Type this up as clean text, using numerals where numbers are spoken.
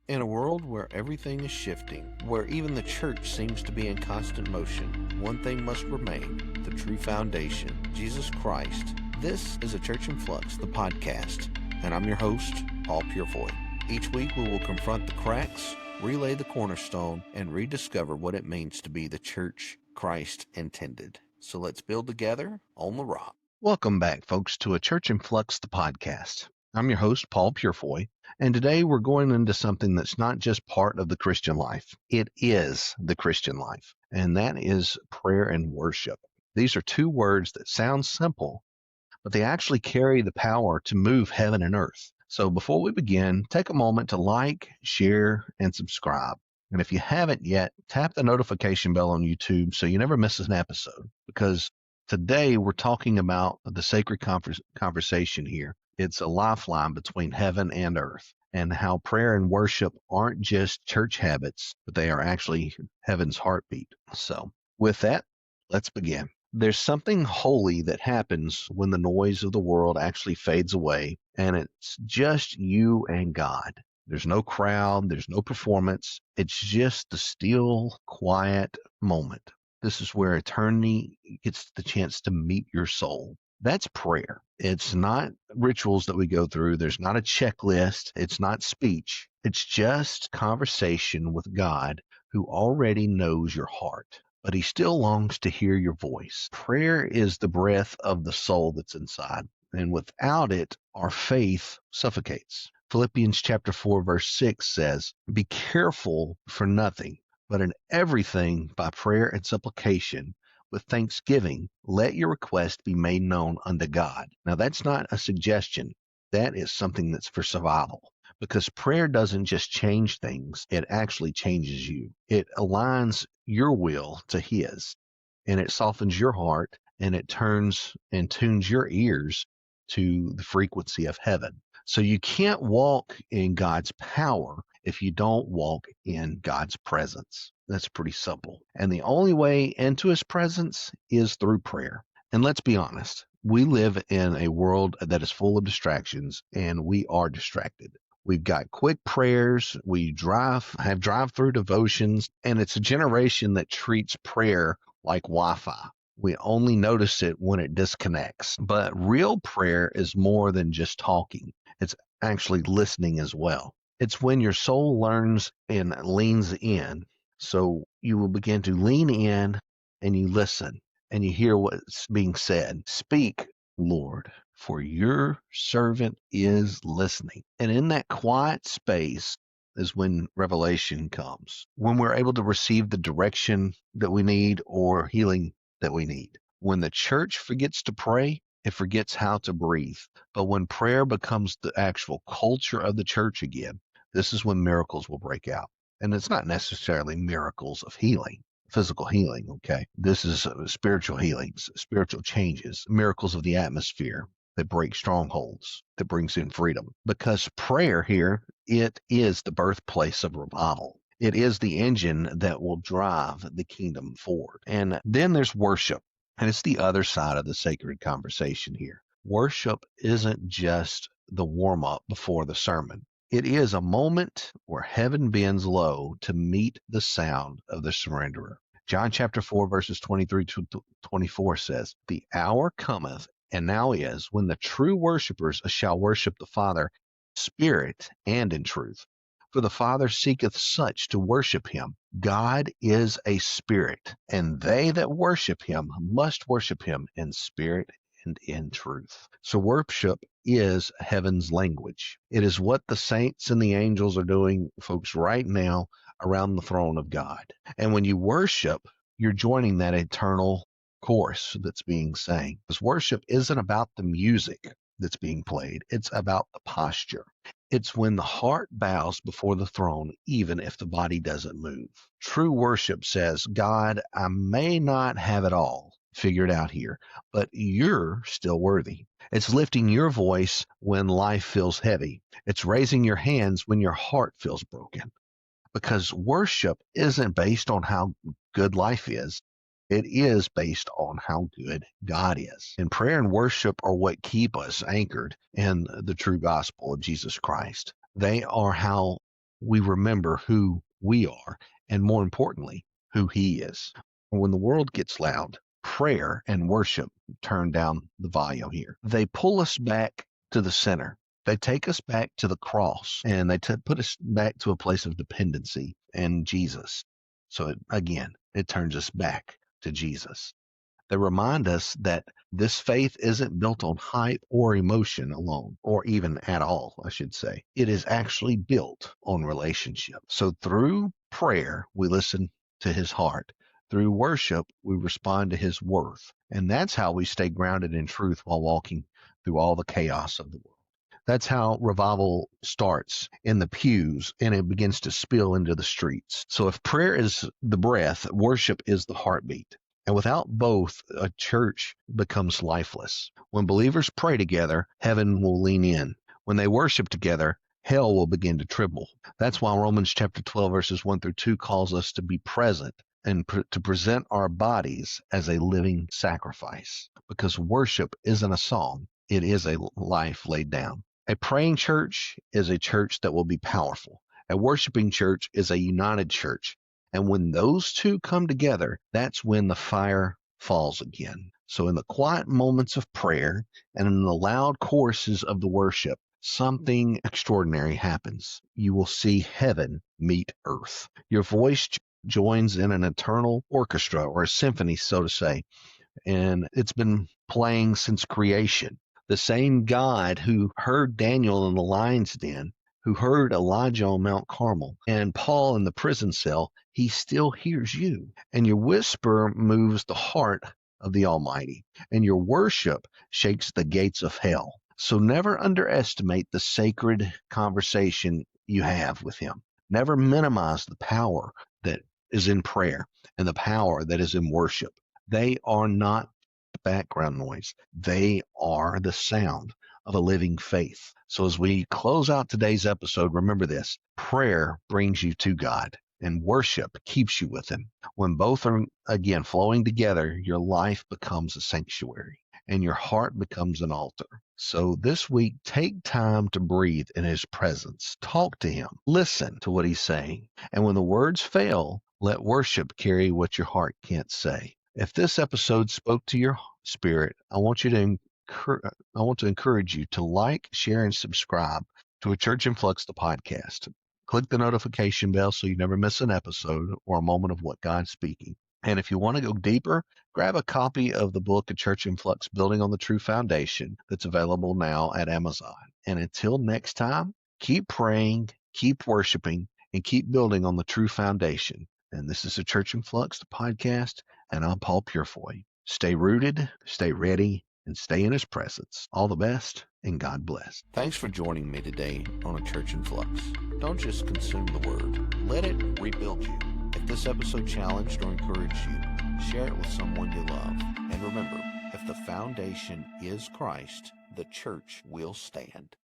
In a world where everything is shifting, where even the church seems to be in constant motion, one thing must remain: the true foundation, Jesus Christ. This is A Church in Flux, the podcast, and I'm your host, Paul Purifoy. Each week we will confront the cracks, relay the cornerstone, and rediscover what it means to be the church Christ intended. So let's build together on the rock. Welcome back, folks, to A Church in Flux, the podcast. I'm your host, Paul Purifoy, and today we're going into something that's not just part of the Christian life. It is the Christian life, and that is prayer and worship. These are two words that sound simple, but they actually carry the power to move heaven and earth. So before we begin, take a moment to like, share, and subscribe. And if you haven't yet, tap the notification bell on YouTube so you never miss an episode, because today we're talking about the sacred conversation here. It's a lifeline between heaven and earth, and how prayer and worship aren't just church habits, but they are actually heaven's heartbeat. So with that, let's begin. There's something holy that happens when the noise of the world actually fades away, and it's just you and God. There's no crowd, there's no performance. It's just the still, quiet moment. This is where eternity gets the chance to meet your soul. That's prayer. It's not rituals that we go through. There's not a checklist. It's not speech. It's just conversation with God, who already knows your heart, but he still longs to hear your voice. Prayer is the breath of the soul that's inside, and without it, our faith suffocates. Philippians chapter 4, verse 6 says, "Be careful for nothing, but in everything by prayer and supplication, with thanksgiving, let your request be made known unto God." Now, that's not a suggestion. That is something that's for survival. Because prayer doesn't just change things, it actually changes you. It aligns your will to his, and it softens your heart, and it turns and tunes your ears to the frequency of heaven. So you can't walk in God's power if you don't walk in God's presence. That's pretty simple. And the only way into his presence is through prayer. And let's be honest, we live in a world that is full of distractions, and we are distracted. We've got quick prayers, we have drive-through devotions, and it's a generation that treats prayer like Wi-Fi. We only notice it when it disconnects. But real prayer is more than just talking. It's actually listening as well. It's when your soul learns and leans in. So you will begin to lean in and you listen and you hear what's being said. Speak, Lord, for your servant is listening. And in that quiet space is when revelation comes, when we're able to receive the direction that we need or healing that we need. When the church forgets to pray, it forgets how to breathe. But when prayer becomes the actual culture of the church again, this is when miracles will break out. And it's not necessarily miracles of healing, physical healing, okay? This is spiritual healings, spiritual changes, miracles of the atmosphere that break strongholds, that brings in freedom. Because prayer here, it is the birthplace of revival. It is the engine that will drive the kingdom forward. And then there's worship. And it's the other side of the sacred conversation here. Worship isn't just the warm-up before the sermon. It is a moment where heaven bends low to meet the sound of the surrenderer. John chapter 4, verses 23 to 24 says, "The hour cometh, and now is, when the true worshipers shall worship the Father in spirit and in truth. For the Father seeketh such to worship him. God is a spirit, and they that worship him must worship him in spirit and in truth." So worship is heaven's language. It is what the saints and the angels are doing, folks, right now around the throne of God. And when you worship, you're joining that eternal chorus that's being sang. Because worship isn't about the music that's being played. It's about the posture. It's when the heart bows before the throne, even if the body doesn't move. True worship says, "God, I may not have it all figured out here, but you're still worthy." It's lifting your voice when life feels heavy. It's raising your hands when your heart feels broken. Because worship isn't based on how good life is. It is based on how good God is. And prayer and worship are what keep us anchored in the true gospel of Jesus Christ. They are how we remember who we are and, more importantly, who He is. When the world gets loud, prayer and worship turn down the volume here. They pull us back to the center. They take us back to the cross, and they put us back to a place of dependency and Jesus. So it turns us back to Jesus. They remind us that this faith isn't built on hype or emotion alone, or even at all, I should say. It is actually built on relationship. So through prayer, we listen to His heart. Through worship, we respond to His worth. And that's how we stay grounded in truth while walking through all the chaos of the world. That's how revival starts in the pews and it begins to spill into the streets. So if prayer is the breath, worship is the heartbeat. And without both, a church becomes lifeless. When believers pray together, heaven will lean in. When they worship together, hell will begin to tremble. That's why Romans chapter 12, verses 1 through 2 calls us to be present and to present our bodies as a living sacrifice. Because worship isn't a song, it is a life laid down. A praying church is a church that will be powerful. A worshiping church is a united church. And when those two come together, that's when the fire falls again. So in the quiet moments of prayer and in the loud choruses of the worship, something extraordinary happens. You will see heaven meet earth. Your voice joins in an eternal orchestra, or a symphony, so to say, and it's been playing since creation. The same God who heard Daniel in the lion's den, who heard Elijah on Mount Carmel, and Paul in the prison cell, He still hears you. And your whisper moves the heart of the Almighty, and your worship shakes the gates of hell. So never underestimate the sacred conversation you have with Him. Never minimize the power that is in prayer and the power that is in worship. They are not background noise. They are the sound of a living faith. So as we close out today's episode, remember this: prayer brings you to God, and worship keeps you with Him. When both are, again, flowing together, your life becomes a sanctuary and your heart becomes an altar. So this week, take time to breathe in His presence. Talk to Him. Listen to what He's saying. And when the words fail, let worship carry what your heart can't say. If this episode spoke to your spirit, I want to encourage you to like, share, and subscribe to A Church in Flux, the podcast. Click the notification bell so you never miss an episode or a moment of what God's speaking. And if you want to go deeper, grab a copy of the book, A Church in Flux, Building on the True Foundation, that's available now at Amazon. And until next time, keep praying, keep worshiping, and keep building on the true foundation. And this is A Church in Flux, the podcast, and I'm Paul Purifoy. Stay rooted, stay ready, and stay in His presence. All the best, and God bless. Thanks for joining me today on A Church in Flux. Don't just consume the word. Let it rebuild you. If this episode challenged or encouraged you, share it with someone you love. And remember, if the foundation is Christ, the church will stand.